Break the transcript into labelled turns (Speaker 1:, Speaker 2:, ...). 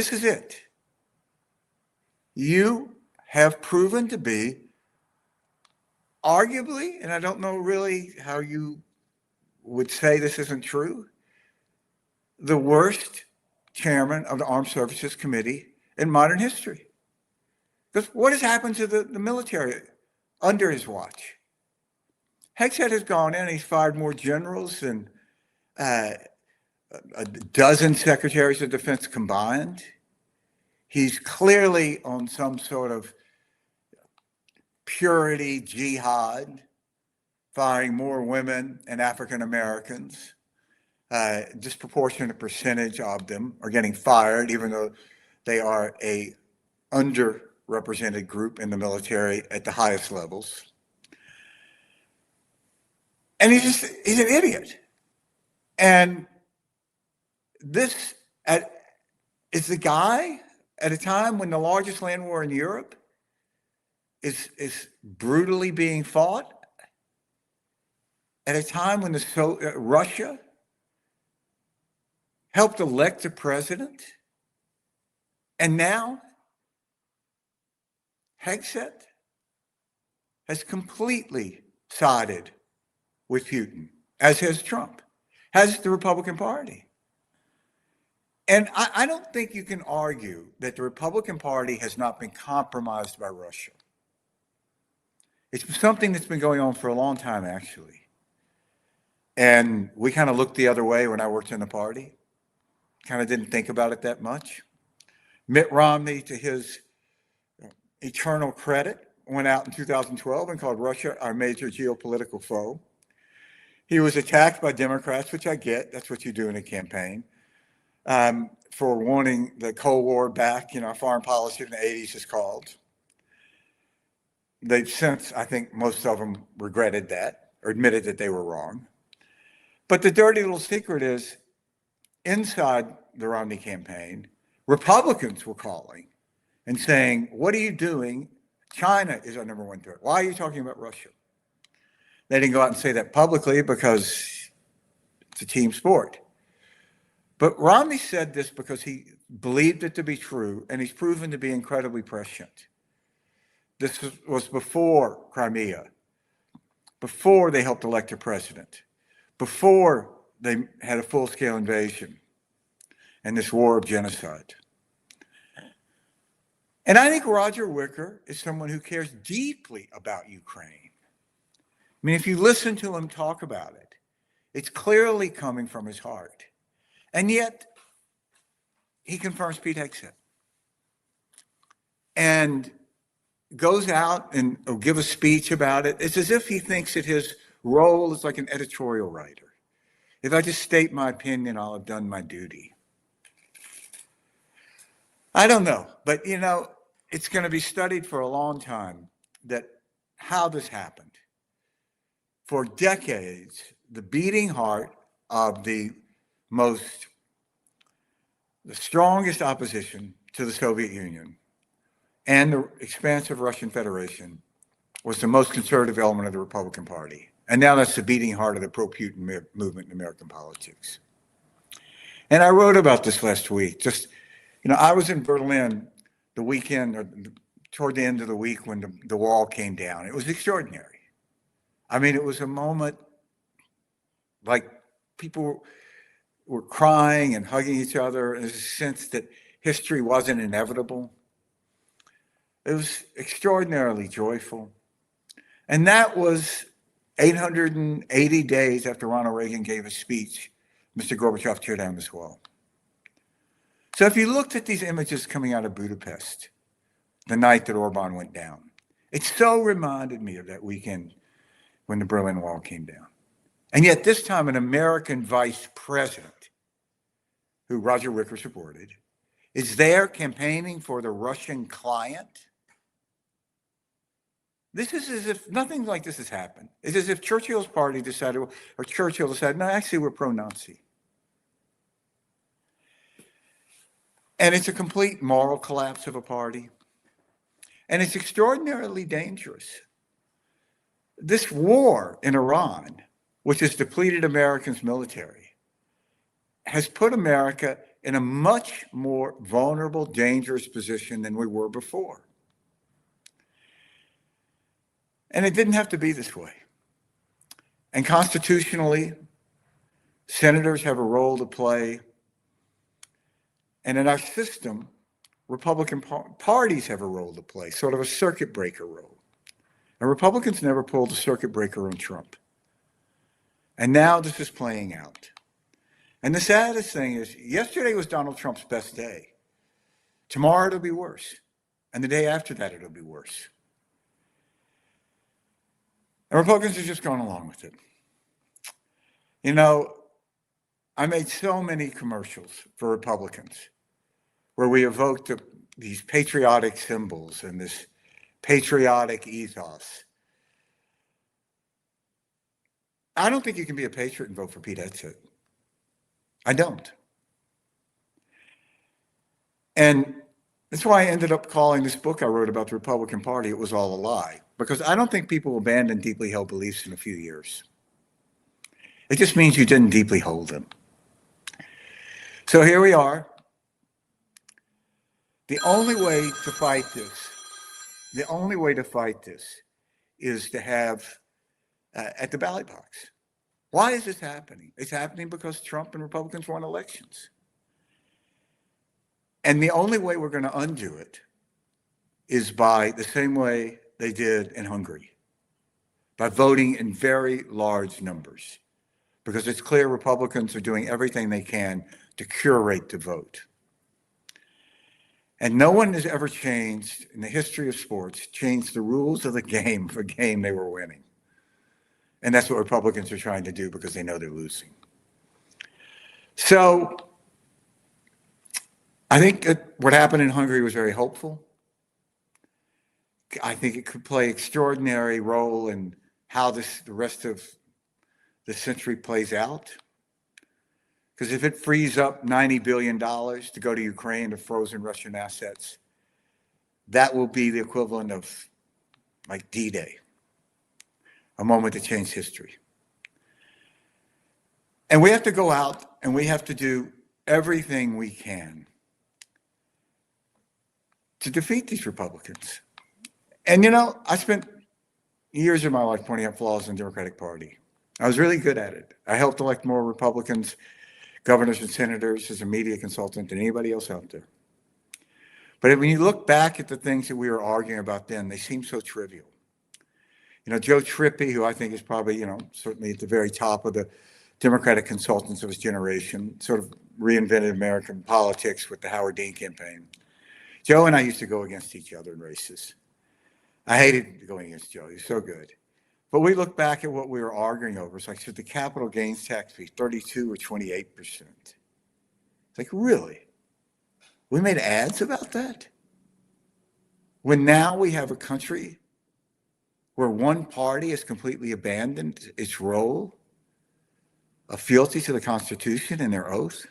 Speaker 1: This is it. You have proven to be arguably, and I don't know really how you would say this isn't true, the worst chairman of the Armed Services Committee in modern history. Because what has happened to the military under his watch? Hegseth has gone in, he's fired more generals than a dozen secretaries of defense combined. He's clearly on some sort of purity jihad, firing more women and African Americans. Disproportionate percentage of them are getting fired, even though they are a underrepresented group in the military at the highest levels. And he's an idiot. And this is the guy at a time when the largest land war in Europe is brutally being fought, at a time when Russia helped elect a president, and now Hegseth has completely sided with Putin, as has Trump, has the Republican Party. And I don't think you can argue that the Republican Party has not been compromised by Russia. It's something that's been going on for a long time, actually. And we kind of looked the other way when I worked in the party. Kind of didn't think about it that much. Mitt Romney, to his eternal credit, went out in 2012 and called Russia our major geopolitical foe. He was attacked by Democrats, which I get. That's what you do in a campaign, for wanting the Cold War back. You know, foreign policy in the 80s is called. They've since, I think most of them regretted that or admitted that they were wrong. But the dirty little secret is, inside the Romney campaign, Republicans were calling and saying, what are you doing? China is our number one threat. Why are you talking about Russia? They didn't go out and say that publicly because it's a team sport. But Romney said this because he believed it to be true, and he's proven to be incredibly prescient. This was before Crimea, before they helped elect a president, before they had a full-scale invasion and this war of genocide. And I think Roger Wicker is someone who cares deeply about Ukraine. I mean, if you listen to him talk about it, it's clearly coming from his heart. And yet, he confirms Pete Hegseth and goes out and will give a speech about it. It's as if he thinks that his role is like an editorial writer. If I just state my opinion, I'll have done my duty. I don't know, but you know, it's going to be studied for a long time that how this happened. For decades, the beating heart of the strongest opposition to the Soviet Union and the expansive Russian Federation was the most conservative element of the Republican Party. And now that's the beating heart of the pro-Putin movement in American politics. And I wrote about this last week. Just, you know, I was in Berlin the weekend, or toward the end of the week when the wall came down. It was extraordinary. I mean, it was a moment like people were crying and hugging each other. There's a sense that history wasn't inevitable. It was extraordinarily joyful. And that was 880 days after Ronald Reagan gave a speech, Mr. Gorbachev tear down this wall. So if you looked at these images coming out of Budapest, the night that Orban went down, it so reminded me of that weekend when the Berlin Wall came down. And yet this time an American vice president, who Roger Wicker supported, is there campaigning for the Russian client. This is as if nothing like this has happened. It's as if Churchill's party decided, or Churchill decided, no, actually we're pro-Nazi. And it's a complete moral collapse of a party. And it's extraordinarily dangerous. This war in Iran, which has depleted America's military, has put America in a much more vulnerable, dangerous position than we were before. And it didn't have to be this way. And constitutionally, senators have a role to play. And in our system, Republican parties have a role to play, sort of a circuit breaker role. And Republicans never pulled a circuit breaker on Trump. And now this is playing out. And the saddest thing is, yesterday was Donald Trump's best day. Tomorrow it'll be worse. And the day after that, it'll be worse. And Republicans are just going along with it. You know, I made so many commercials for Republicans where we evoked these patriotic symbols and this patriotic ethos. I don't think you can be a patriot and vote for Pete Hegseth. I don't. And that's why I ended up calling this book I wrote about the Republican Party, It Was All a Lie, because I don't think people abandon deeply held beliefs in a few years. It just means you didn't deeply hold them. So here we are. The only way to fight this is to have at the ballot box. Why is this happening? It's happening because Trump and Republicans won elections. And the only way we're going to undo it is by the same way they did in Hungary, by voting in very large numbers, because it's clear Republicans are doing everything they can to curate the vote. And no one has ever changed, in the history of sports, changed the rules of the game for a game they were winning. And that's what Republicans are trying to do because they know they're losing. So I think what happened in Hungary was very hopeful. I think it could play an extraordinary role in how the rest of the century plays out. Because if it frees up $90 billion to go to Ukraine to frozen Russian assets, that will be the equivalent of like D-Day, a moment to change history. And we have to go out and we have to do everything we can to defeat these Republicans. And you know, I spent years of my life pointing out flaws in the Democratic Party. I was really good at it. I helped elect more Republicans, governors and senators as a media consultant than anybody else out there. But when you look back at the things that we were arguing about then, they seem so trivial. You know, Joe Trippi, who I think is probably, you know, certainly at the very top of the Democratic consultants of his generation, sort of reinvented American politics with the Howard Dean campaign. Joe and I used to go against each other in races. I hated going against Joe. He was so good. But we look back at what we were arguing over. It's like, should the capital gains tax be 32 or 28%? It's like, really? We made ads about that? When now we have a country where one party has completely abandoned its role of fealty to the Constitution and their oath?